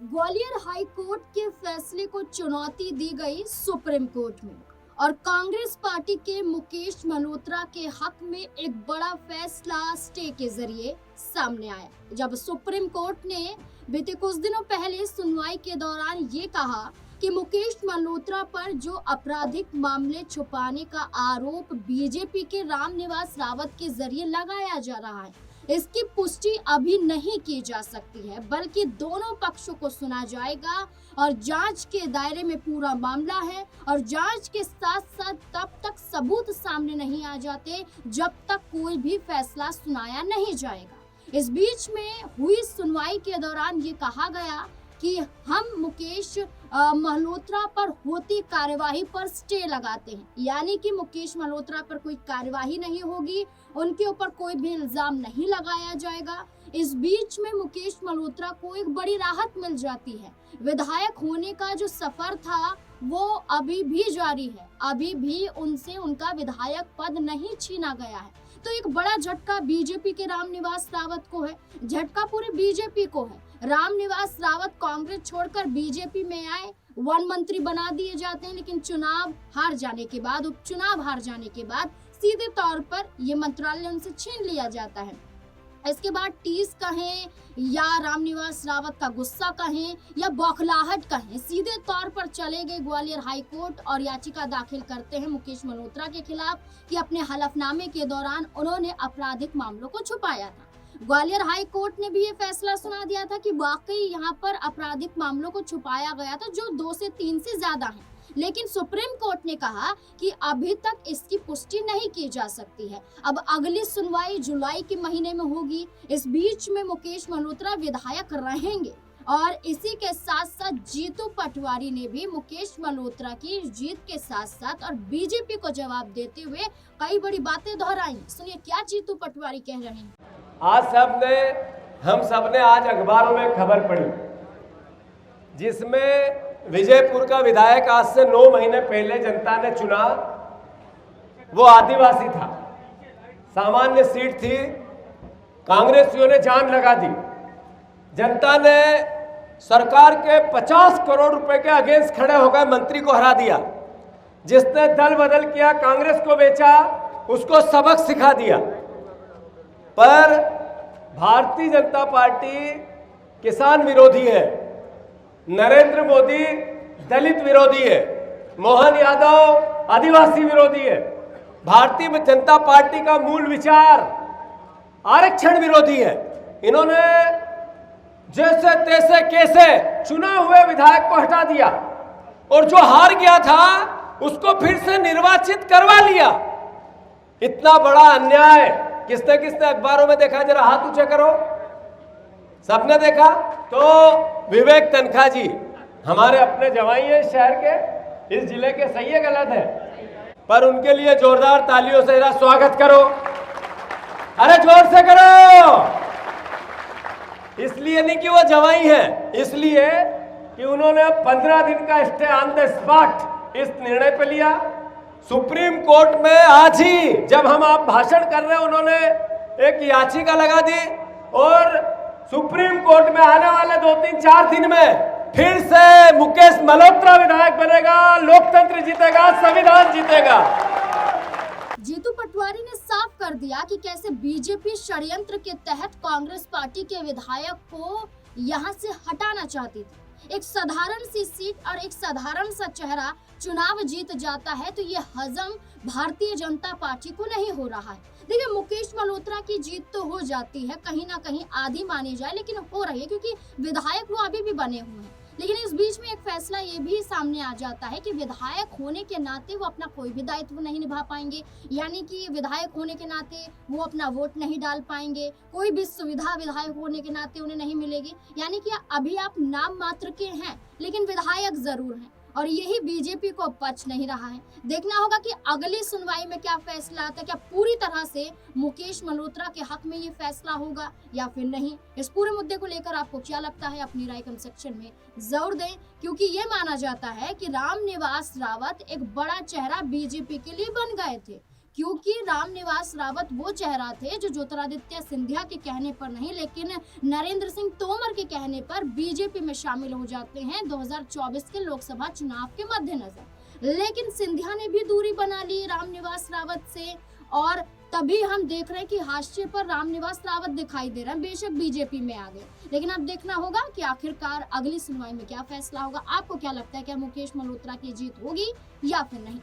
Gwalior high court के फैसले को चुनौती दी गई सुप्रीम कोर्ट में और कांग्रेस पार्टी के मुकेश मल्होत्रा के हक में एक बड़ा फैसला स्टे के जरिए सामने आया। जब सुप्रीम कोर्ट ने बीते कुछ दिनों पहले सुनवाई के दौरान ये कहा कि मुकेश मल्होत्रा पर जो आपराधिक मामले छुपाने का आरोप बीजेपी के रामनिवास रावत के जरिए लगाया जा रहा है, इसकी पुष्टि अभी नहीं की जा सकती है, बल्कि दोनों पक्षों को सुना जाएगा और जांच के दायरे में पूरा मामला है। और जांच के साथ साथ तब तक सबूत सामने नहीं आ जाते जब तक कोई भी फैसला सुनाया नहीं जाएगा। इस बीच में हुई सुनवाई के दौरान ये कहा गया कि हम मुकेश मल्होत्रा पर होती कार्यवाही पर स्टे लगाते हैं, यानी कि मुकेश मल्होत्रा पर कोई कार्यवाही नहीं होगी, उनके ऊपर कोई भी इल्जाम नहीं लगाया जाएगा। इस बीच में मुकेश मल्होत्रा को एक बड़ी राहत मिल जाती है। विधायक होने का जो सफर था वो अभी भी जारी है, अभी भी उनसे उनका विधायक पद नहीं छीना गया है। तो एक बड़ा झटका बीजेपी के रामनिवास रावत को है, झटका पूरे बीजेपी को है। रामनिवास रावत कांग्रेस छोड़कर बीजेपी में आए, वन मंत्री बना दिए जाते हैं, लेकिन चुनाव हार जाने के बाद, उपचुनाव हार जाने के बाद सीधे तौर पर ये मंत्रालय उनसे छीन लिया जाता है। इसके बाद टीस कहें या रामनिवास रावत का गुस्सा कहें या बौखलाहट कहें, सीधे तौर पर चले गए ग्वालियर हाई कोर्ट और याचिका दाखिल करते हैं मुकेश मल्होत्रा के खिलाफ कि अपने हलफनामे के दौरान उन्होंने आपराधिक मामलों को छुपाया था। ग्वालियर हाई कोर्ट ने भी ये फैसला सुना दिया था कि वाकई यहाँ पर आपराधिक मामलों को छुपाया गया था जो 2 से 3 से ज्यादा हैं। लेकिन सुप्रीम कोर्ट ने कहा कि अभी तक इसकी पुष्टि नहीं की जा सकती है। अब अगली सुनवाई जुलाई के महीने में होगी। इस बीच में मुकेश मल्होत्रा विधायक रहेंगे और इसी के साथ साथ जीतू पटवारी ने भी मुकेश मल्होत्रा की जीत के साथ साथ और बीजेपी को जवाब देते हुए कई बड़ी बातें दोहराई। सुनिए क्या जीतू पटवारी कह रहे हैं। आज हम सबने आज अखबारों में खबर पढ़ी जिसमें विजयपुर का विधायक आज से 9 महीने पहले जनता ने चुना, वो आदिवासी था, सामान्य सीट थी, कांग्रेसियों ने जान लगा दी। जनता ने सरकार के 50 करोड़ रुपए के अगेंस्ट खड़े होकर मंत्री को हरा दिया। जिसने दल बदल किया, कांग्रेस को बेचा, उसको सबक सिखा दिया। पर भारतीय जनता पार्टी किसान विरोधी है, नरेंद्र मोदी दलित विरोधी है, मोहन यादव आदिवासी विरोधी है। भारतीय जनता पार्टी का मूल विचार आरक्षण विरोधी है। इन्होंने जैसे तैसे कैसे चुना हुए विधायक को हटा दिया और जो हार गया था उसको फिर से निर्वाचित करवा लिया। इतना बड़ा अन्याय किसने किसने अखबारों में देखा? जरा हाथ ऊंचे करो। सबने देखा? तो विवेक तनखा जी हमारे अपने जवाई हैं इस शहर के, इस जिले के, सही है गलत है? पर उनके लिए जोरदार तालियों से जरा स्वागत करो। अरे जोर से करो। इसलिए नहीं कि वो जवाई हैं, इसलिए कि उन्होंने 15 दिन का स्टे ऑन द स्पॉट इस निर्णय पे लिया। सुप्रीम कोर्ट में आज ही जब हम आप भाषण कर रहे हैं, उन्होंने एक याचिका लगा दी और सुप्रीम कोर्ट में आने वाले 2-3-4 दिन में फिर से मुकेश मल्होत्रा विधायक बनेगा, लोकतंत्र जीतेगा, संविधान जीतेगा। जीतू पटवारी ने साफ कर दिया कि कैसे बीजेपी षड्यंत्र के तहत कांग्रेस पार्टी के विधायक को यहां से हटाना चाहती थी। एक साधारण सी सीट और एक साधारण सा चेहरा चुनाव जीत जाता है तो ये हजम भारतीय जनता पार्टी को नहीं हो रहा है। देखिए मुकेश मल्होत्रा की जीत तो हो जाती है, कहीं ना कहीं आधी मानी जाए, लेकिन हो रही है क्योंकि विधायक वो अभी भी बने हुए हैं। लेकिन इस बीच में एक फैसला ये भी सामने आ जाता है कि विधायक होने के नाते वो अपना कोई भी दायित्व नहीं निभा पाएंगे, यानी कि विधायक होने के नाते वो अपना वोट नहीं डाल पाएंगे, कोई भी सुविधा विधायक होने के नाते उन्हें नहीं मिलेगी। यानी कि अभी आप नाम मात्र के हैं लेकिन विधायक जरूर हैं और यही बीजेपी को पच नहीं रहा है। देखना होगा कि अगली सुनवाई में क्या फैसला आता है, क्या पूरी तरह से मुकेश मल्होत्रा के हक में ये फैसला होगा या फिर नहीं। इस पूरे मुद्दे को लेकर आपको क्या लगता है, अपनी राय कमेंट सेक्शन में जरूर दें, क्योंकि ये माना जाता है कि रामनिवास रावत एक बड़ा चेहरा बीजेपी के लिए बन गए थे। क्योंकि रामनिवास रावत वो चेहरा थे जो ज्योतिरादित्य सिंधिया के कहने पर नहीं लेकिन नरेंद्र सिंह तोमर के कहने पर बीजेपी में शामिल हो जाते हैं 2024 के लोकसभा चुनाव के मद्देनजर। लेकिन सिंधिया ने भी दूरी बना ली रामनिवास रावत से और तभी हम देख रहे हैं कि हाशिए पर रामनिवास रावत दिखाई दे रहे हैं। बेशक बीजेपी में आ गए, लेकिन अब देखना होगा कि आखिरकार अगली सुनवाई में क्या फैसला होगा। आपको क्या लगता है, क्या मुकेश मल्होत्रा की जीत होगी या फिर नहीं?